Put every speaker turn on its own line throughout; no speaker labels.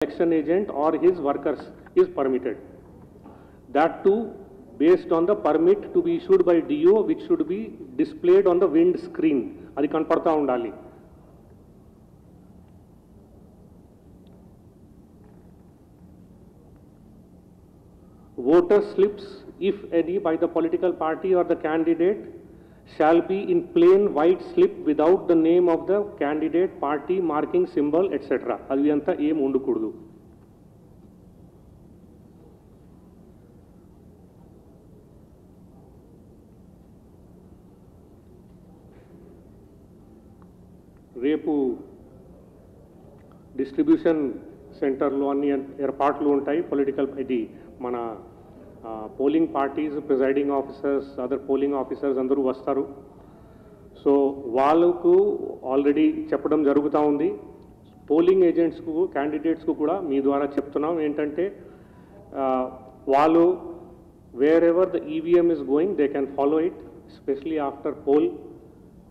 election agent or his workers is permitted. That too based on the permit to be issued by DO, which should be displayed on the wind screen. Adi kanpadta undali. Voter slips, if any, by the political party or the candidate shall be in plain white slip without the name of the candidate, party, marking symbol, etc. Adi anta em undukudu. రేపు distribution సెంటర్లో అన్ని ఏర్పాట్లు ఉంటాయి. Political ఇది మన polling parties, presiding officers, other polling officers అందరూ వస్తారు. So వాళ్ళకు ఆల్రెడీ చెప్పడం జరుగుతూ ఉంది. పోలింగ్ ఏజెంట్స్కు, క్యాండిడేట్స్కు కూడా మీ ద్వారా చెప్తున్నాం ఏంటంటే వాళ్ళు wherever the EVM is going they can follow it, especially after poll.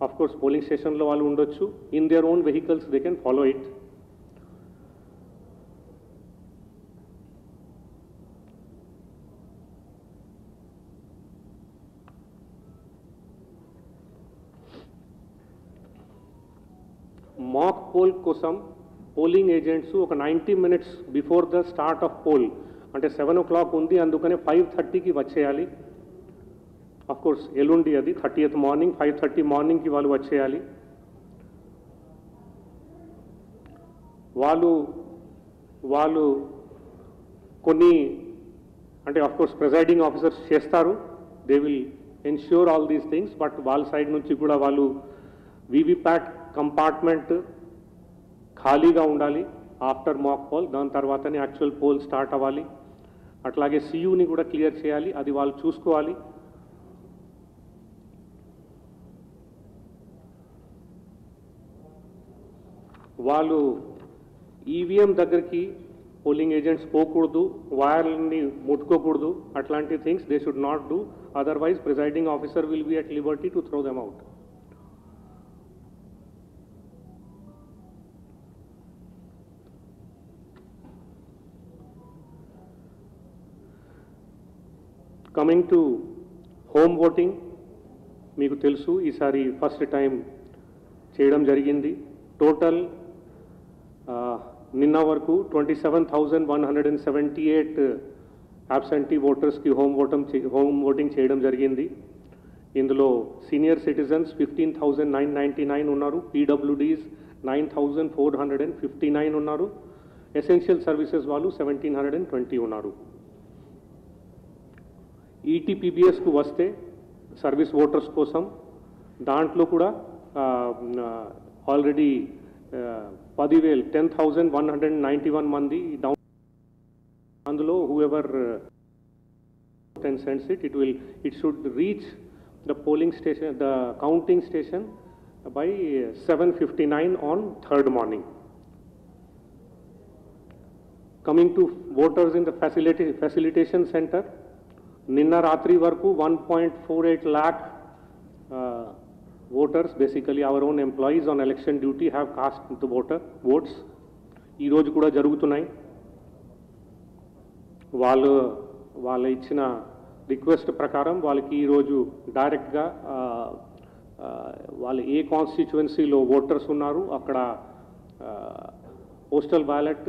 Of course, polling station lo vallu undochu. In their own vehicles, they can follow it. Mock poll kosam polling agents oka 90 minutes before the start of poll, ante 7 o'clock undi, andukane 5:30 ki vacheyali. Of course, ఎల్లుండి అది 30th morning 5:30 మార్నింగ్కి వాళ్ళు వచ్చేయాలి. వాళ్ళు కొన్ని అంటే of course presiding officers చేస్తారు. They will ensure all these things. But వాళ్ళ side నుంచి కూడా వాళ్ళు వీవీప్యాట్ కంపార్ట్మెంట్ ఖాళీగా ఉండాలి ఆఫ్టర్ మాక్ పోల్. దాని తర్వాతనే యాక్చువల్ పోల్ స్టార్ట్ అవ్వాలి. అట్లాగే సియూని కూడా క్లియర్ చేయాలి. అది వాళ్ళు చూసుకోవాలి. వాళ్ళు ఈవీఎం దగ్గరికి పోలింగ్ ఏజెంట్స్ పోకూడదు, వైర్లని ముట్టుకోకూడదు. అట్లాంటి things they should not do. Otherwise presiding officer will be at Liberty to throw them out. Coming to home voting, మీకు తెలుసు ఈసారి ఫస్ట్ టైం చేయడం జరిగింది. టోటల్ నిన్న వరకు 27,178 అబ్సెంటీ ఓటర్స్కి హోమ్ ఓటింగ్ చేయడం జరిగింది. ఇందులో సీనియర్ సిటిజన్స్ 15,999 ఉన్నారు, పీడబ్ల్యూడీస్ 9,459 ఉన్నారు, ఎసెన్షియల్ సర్వీసెస్ వాళ్ళు 1,720 ఉన్నారు. ఈటీపీబీఎస్కు వస్తే సర్వీస్ ఓటర్స్ కోసం దాంట్లో కూడా ఆల్రెడీ 10,191 మంది డౌన్. అందులో whoever sends it, it should reach the polling station, the counting station by 7:59 on third morning. Coming to voters in the facilitation center, నిన్న రాత్రి వరకు 1.48 lakh voters, basically our own employees on election duty, have cast the votes. ఈ రోజు కూడా జరుగుతున్నాయి. వాళ్ళ ఇచ్చిన request ప్రకారం వాళ్ళకి ఈరోజు డైరెక్ట్గా వాళ్ళు ఏ కాన్స్టిట్యువెన్సీలో ఓటర్స్ ఉన్నారు అక్కడ పోస్టల్ బ్యాలెట్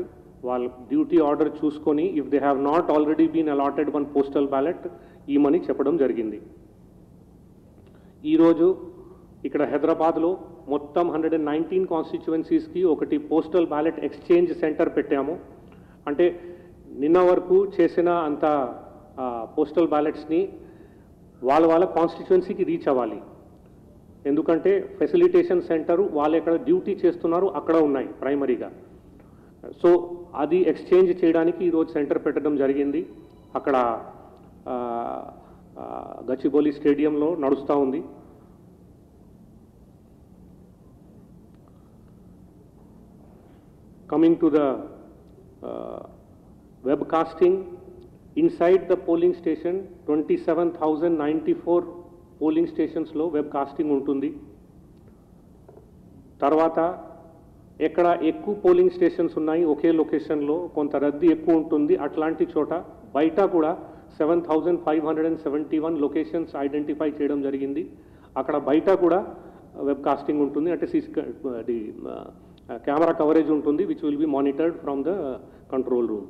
వాళ్ళ డ్యూటీ ఆర్డర్ చూసుకొని if they have not already been allotted one postal ballot ఇమని చెప్పడం జరిగింది. ఈరోజు ఇక్కడ హైదరాబాద్లో మొత్తం 119 కాన్స్టిట్యువెన్సీస్కి ఒకటి పోస్టల్ బ్యాలెట్ ఎక్స్చేంజ్ సెంటర్ పెట్టాము. అంటే నిన్న వరకు చేసిన అంత పోస్టల్ బ్యాలెట్స్ని వాళ్ళ కాన్స్టిట్యువెన్సీకి రీచ్ అవ్వాలి. ఎందుకంటే ఫెసిలిటేషన్ సెంటరు వాళ్ళు ఎక్కడ డ్యూటీ చేస్తున్నారు అక్కడ ఉన్నాయి ప్రైమరీగా. సో అది ఎక్స్చేంజ్ చేయడానికి ఈరోజు సెంటర్ పెట్టడం జరిగింది. అక్కడ గచ్చిబౌలి స్టేడియంలో నడుస్తూ ఉంది. Coming to the webcasting, inside the polling station 27,094 polling stations లో webcasting ఉంటుంది. తర్వాత ఎక్కడ ఎక్కువ పోలింగ్ స్టేషన్స్ ఉన్నాయి ఒకే లొకేషన్లో కొంత రద్దీ ఎక్కువ ఉంటుంది అట్లాంటి చోట బయట కూడా 7,571 లొకేషన్స్ ఐడెంటిఫై చేయడం జరిగింది. అక్కడ బయట కూడా వెబ్ కాస్టింగ్ ఉంటుంది, అంటే కెమెరా కవరేజ్ ఉంటుంది, which will be monitored from the control room.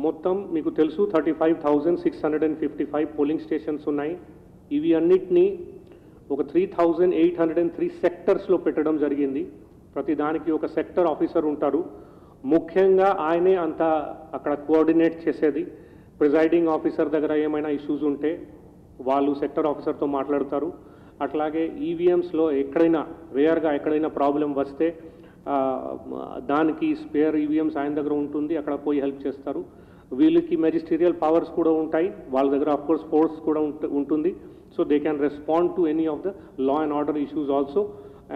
మొత్తం మీకు తెలుసు 35,655 పోలింగ్ స్టేషన్స్ ఉన్నాయి. ఇవి అన్నిటినీ ఒక 3,803 సెక్టర్స్లో పెట్టడం జరిగింది. ప్రతి దానికి ఒక సెక్టర్ ఆఫీసర్ ఉంటారు. ముఖ్యంగా ఆయనే అంతా అక్కడ కోఆర్డినేట్ చేసేది. ప్రిజైడింగ్ ఆఫీసర్ దగ్గర ఏమైనా ఇష్యూస్ ఉంటే వాళ్ళు సెక్టర్ ఆఫీసర్తో మాట్లాడతారు. అట్లాగే ఈవీఎంస్లో ఎక్కడైనా రేర్గా ఎక్కడైనా ప్రాబ్లం వస్తే దానికి స్పేర్ ఈవీఎంస్ ఆయన దగ్గర ఉంటుంది, అక్కడ పోయి హెల్ప్ చేస్తారు. వీళ్ళకి మెజిస్టీరియల్ పవర్స్ కూడా ఉంటాయి, వాళ్ళ దగ్గర అఫ్కోర్స్ ఫోర్స్ కూడా ఉంటుంది. So they can respond to any of the law and order issues also,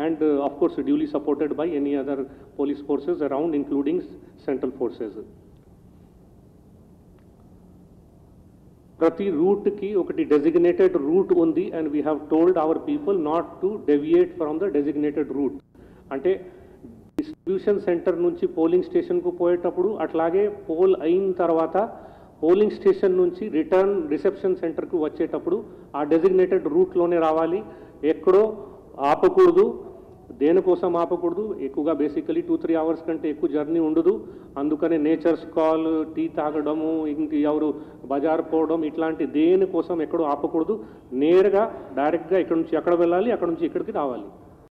and of course duly supported by any other police forces around, including central forces. Prati route ki okati designated route undi, and we have told our people not to deviate from the designated route. Ante distribution center nunchi polling station ku poyetappudu atlage poll ayin tarvata polling station nunchi return reception center ku vachetappudu aa designated route lone ravali, ekkado ఆపకూడదు. దేనికోసం ఆపకూడదు, ఎక్కువగా basically 2-3 hours కంటే ఎక్కువ journey ఉండదు. అందుకనే nature's call, tea తాగడము, ఇంక ఎవరు బజార్ పోవడం, ఇట్లాంటి దేనికోసం ఎక్కడో ఆపకూడదు. నేరుగా డైరెక్ట్గా ఇక్కడ నుంచి అక్కడ వెళ్ళాలి, అక్కడ నుంచి ఇక్కడికి రావాలి.